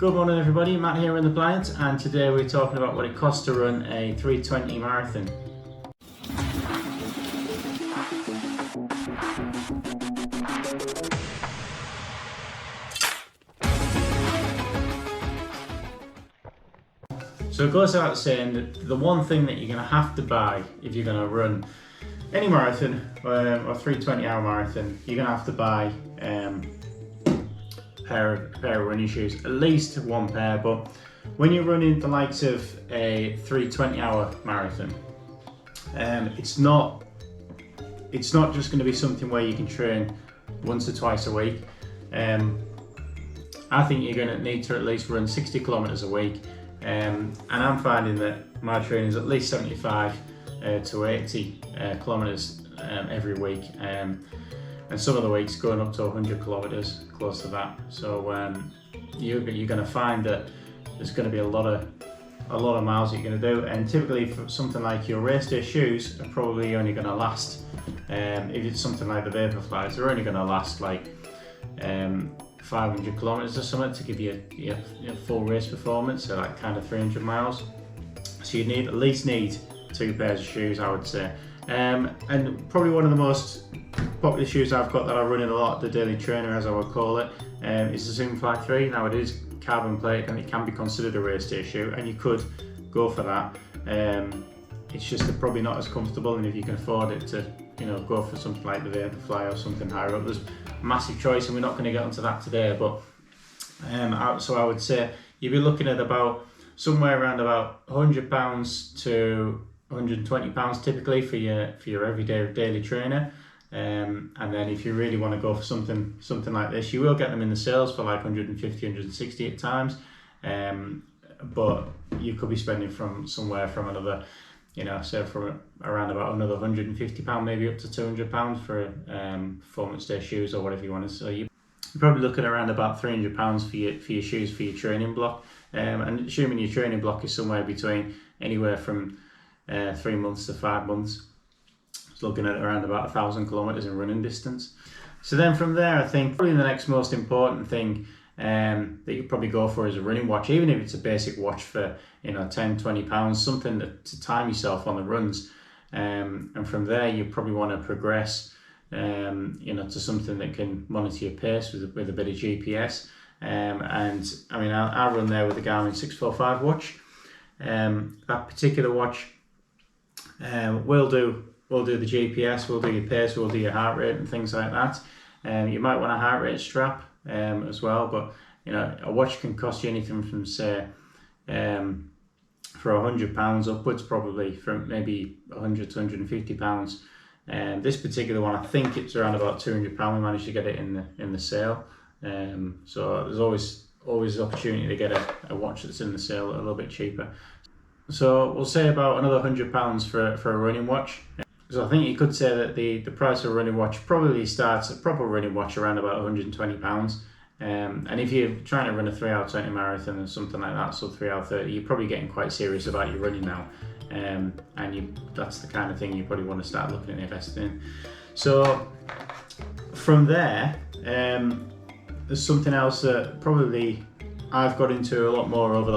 Good morning everybody, Matt here in the Pliant, and today we're talking about what it costs to run a 320 marathon. So it goes without saying that the one thing that you're going to have to buy if you're going to run any marathon or 320 hour marathon, you're going to have to buy pair of running shoes, at least one pair. But when you're running the likes of a 320 hour marathon, it's not just going to be something where you can train once or twice a week. I think you're going to need to at least run 60 kilometers a week, and I'm finding that my training is at least 75 to 80 kilometers every week, and some of the weeks going up to 100 kilometers, close to that. So you're going to find that there's going to be a lot of miles that you're going to do, and typically for something like your race day shoes are probably only going to last, if it's something like the Vaporflies, they're only going to last like 500 kilometers or something to give you your full race performance, so like kind of 300 miles. So you at least need two pairs of shoes, I would say. And probably one of the most popular shoes I've got that I run in a lot, the Daily Trainer as I would call it, is the Zoomfly 3. Now it is carbon plated and it can be considered a race day shoe, and you could go for that. It's just probably not as comfortable, and if you can afford it to go for something like the Vaporfly or something higher up, there's a massive choice, and we're not going to get onto that today. But so I would say you'd be looking at about somewhere around about £100 to £120 typically for your everyday daily trainer, and then if you really want to go for something like this, you will get them in the sales for like 150, 160 at times, but you could be spending from another, say from around about another £150 maybe up to £200 for performance day shoes or whatever you want to. So you're probably looking around about £300 for your shoes for your training block, and assuming your training block is somewhere between anywhere from 3 months to 5 months, it's looking at around about 1,000 kilometers in running distance. So then from there, I think probably the next most important thing that you probably go for is a running watch, even if it's a basic watch for £10-20, something to time yourself on the runs, and from there you probably want to progress to something that can monitor your pace with a bit of GPS, and I mean I run there with the Garmin 645 watch. That particular watch we'll do the GPS, we'll do your pace, we'll do your heart rate and things like that. You might want a heart rate strap as well, but a watch can cost you anything from say for £100 upwards, probably from maybe £100 to £150. This particular one, I think it's around about £200. We managed to get it in the sale, so there's always the opportunity to get a watch that's in the sale a little bit cheaper. So we'll say about another £100 for a running watch. So I think you could say that the price of a running watch probably starts, a proper running watch, around about £120. And if you're trying to run a 3 hour 20 marathon or something like that, so 3 hour 30, you're probably getting quite serious about your running now. And that's the kind of thing you probably want to start looking at investing in. So from there, there's something else that probably I've got into a lot more over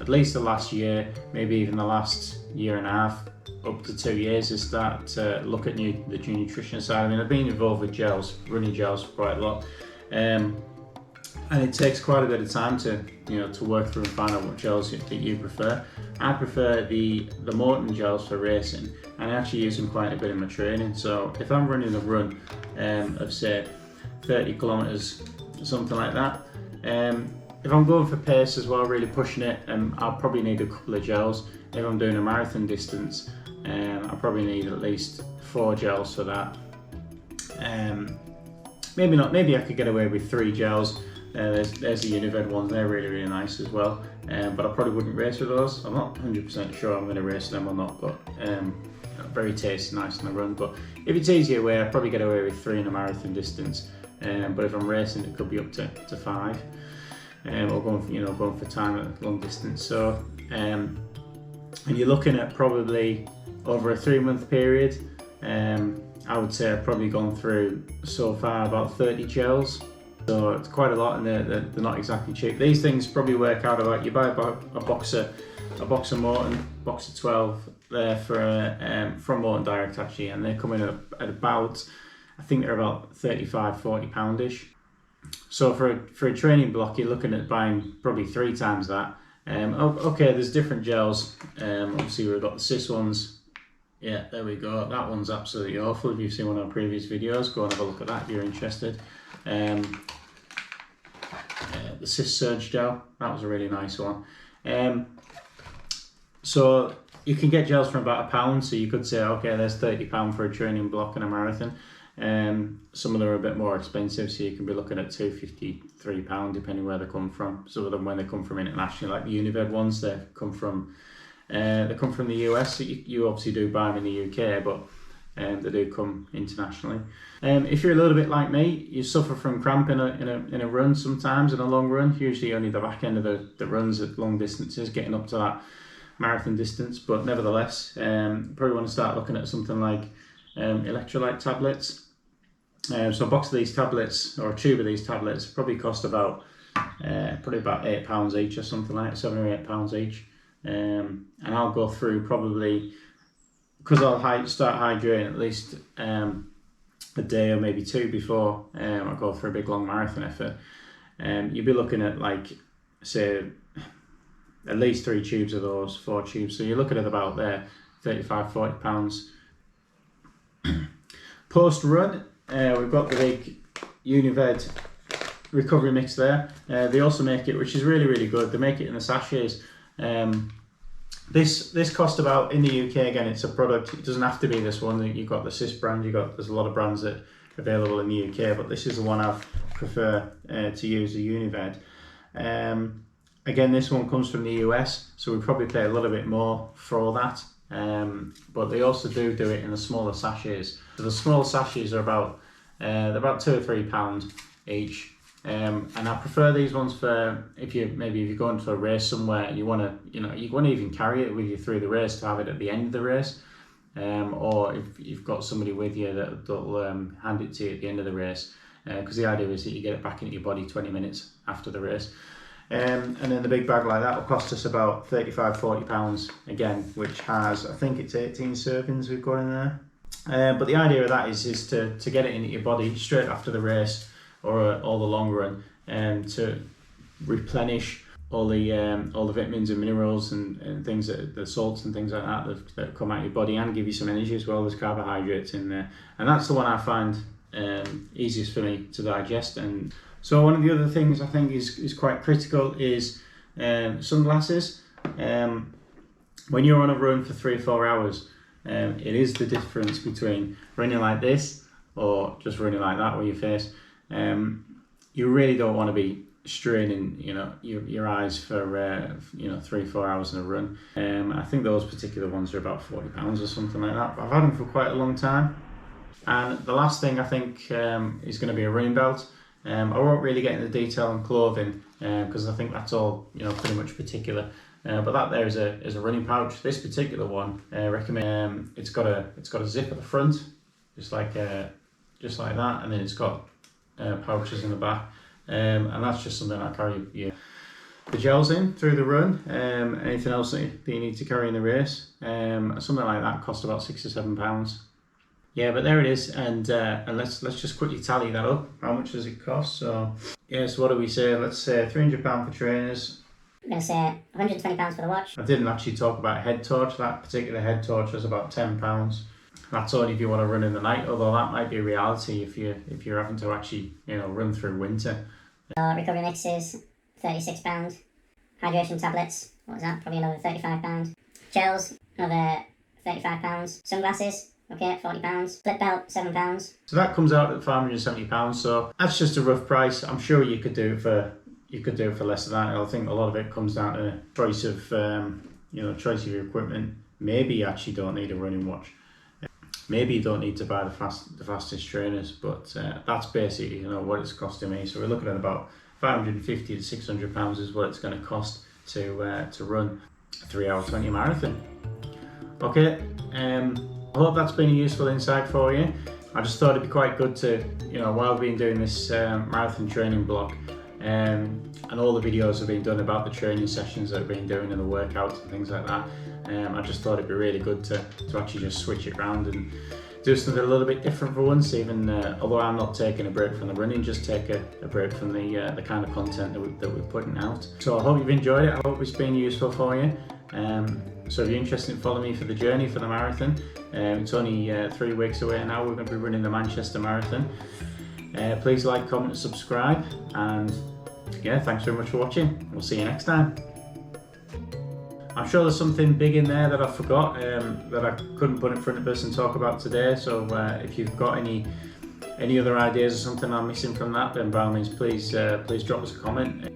at least the last year, maybe even the last year and a half, up to 2 years, is start to look at the nutrition side. I mean, I've been involved with running gels for quite a lot, and it takes quite a bit of time to work through and find out what gels that you prefer. I prefer the Maurten gels for racing, and I actually use them quite a bit in my training. So if I'm running a run of say 30 kilometers, something like that, if I'm going for pace as well, really pushing it, I'll probably need a couple of gels. If I'm doing a marathon distance, I'll probably need at least 4 gels for that. Maybe not. Maybe I could get away with 3 gels. There's the Unived ones. They're really nice as well. But I probably wouldn't race with those. I'm not 100% sure I'm going to race them or not. But very tasty, nice on the run. But if it's easier way, I'd probably get away with 3 in a marathon distance. But if I'm racing, it could be up to 5. Or going for time at long distance. So and you're looking at probably over a 3-month period. I would say I've probably gone through so far about 30 gels, So it's quite a lot, and they're not exactly cheap. These things probably work out about, you buy a Boxer Morton, Boxer 12 there from Morton Direct actually, and they're coming at about, I think they're about £35-40-ish. So for a training block, you're looking at buying probably 3 times that. Okay, there's different gels. Obviously we've got the Sis ones. Yeah, there we go. That one's absolutely awful. If you've seen one of our previous videos, go and have a look at that if you're interested. The Sis Surge gel, that was a really nice one. So you can get gels for about £1, so you could say, okay, there's £30 for a training block and a marathon. Some of them are a bit more expensive, so you can be looking at £2.50, £3 depending where they come from. Some of them, when they come from internationally, like the Unived ones, they come from the US. So you obviously do buy them in the UK, but they do come internationally. If you're a little bit like me, you suffer from cramp in a run sometimes, in a long run. Usually only the back end of the runs at long distances, getting up to that marathon distance, but nevertheless, probably want to start looking at something like electrolyte tablets. So a box of these tablets, or a tube of these tablets, probably cost about £8 each or something like that, £7 or £8 each. And I'll go through probably, because I'll start hydrating at least a day or maybe 2 before I go for a big long marathon effort. You'll be looking at, like, say, at least 3 tubes of those, 4 tubes. So you're looking at about there, £35-40. Post run, we've got the big Unived recovery mix there. They also make it, which is really, really good, they make it in the sachets. This cost about, in the UK, again, it's a product, it doesn't have to be this one. You've got the Sis brand, there's a lot of brands that are available in the UK, but this is the one I prefer to use, the Unived. Again, this one comes from the US, so we probably pay a little bit more for that. But they also do it in the smaller sachets. So the small sachets are about they're about £2 or £3 each. And I prefer these ones for if you're going to a race somewhere, you want to even carry it with you through the race to have it at the end of the race, or if you've got somebody with you that'll hand it to you at the end of the race, because the idea is that you get it back into your body 20 minutes after the race. And then the big bag like that will cost us about £35-40 again, which has, I think it's 18 servings we've got in there. But the idea of that is to get it into your body straight after the race or the long run, to replenish all the vitamins and minerals and things, the salts and things like that come out of your body, and give you some energy as well. There's carbohydrates in there, and that's the one I find easiest for me to digest. And so one of the other things I think is quite critical is sunglasses. When you're on a run for 3 or 4 hours, it is the difference between running like this or just running like that with your face. You really don't want to be straining, your eyes for 3 or 4 hours in a run. I think those particular ones are about £40 or something like that. But I've had them for quite a long time. And the last thing I think is going to be a running belt. I won't really get into detail on clothing because I think that's all pretty much particular. But that there is a running pouch. This particular one, I recommend. It's got a zip at the front, just like that, and then it's got pouches in the back. And that's just something I carry the gels in through the run. Anything else that you need to carry in the race, something like that costs about £6 or £7. Yeah, but there it is, and let's just quickly tally that up. How much does it cost? So what do we say? Let's say £300 for trainers. I'm going to say £120 for the watch. I didn't actually talk about head torch. That particular head torch was about £10. That's only if you want to run in the night, although that might be a reality if you're having to actually run through winter. Recovery mixes, £36. Hydration tablets, what was that? Probably another £35. Gels, another £35. Sunglasses, okay, £40. Flip belt, £7. So that comes out at £570. So that's just a rough price. I'm sure you could do it for less than that. I think a lot of it comes down to choice of choice of your equipment. Maybe you actually don't need a running watch. Maybe you don't need to buy the fastest trainers, but that's basically what it's costing me. So we're looking at about £550 to £600 is what it's going to cost to run a 3-hour 20 marathon. Okay, I hope that's been a useful insight for you. I just thought it'd be quite good to, while we've been doing this marathon training blog, and all the videos have been done about the training sessions that I've been doing and the workouts and things like that. I just thought it'd be really good to actually just switch it around and do something a little bit different for once, even although I'm not taking a break from the running, just take a break from the kind of content that we're putting out. So I hope you've enjoyed it. I hope it's been useful for you. So if you're interested in following me for the journey for the marathon, it's only 3 weeks away now. We're going to be running the Manchester Marathon. Please like, comment and subscribe, and yeah, thanks very much for watching. We'll see you next time. I'm sure there's something big in there that I forgot, that I couldn't put in front of us and talk about today. So if you've got any other ideas or something I'm missing from that, then by all means please drop us a comment.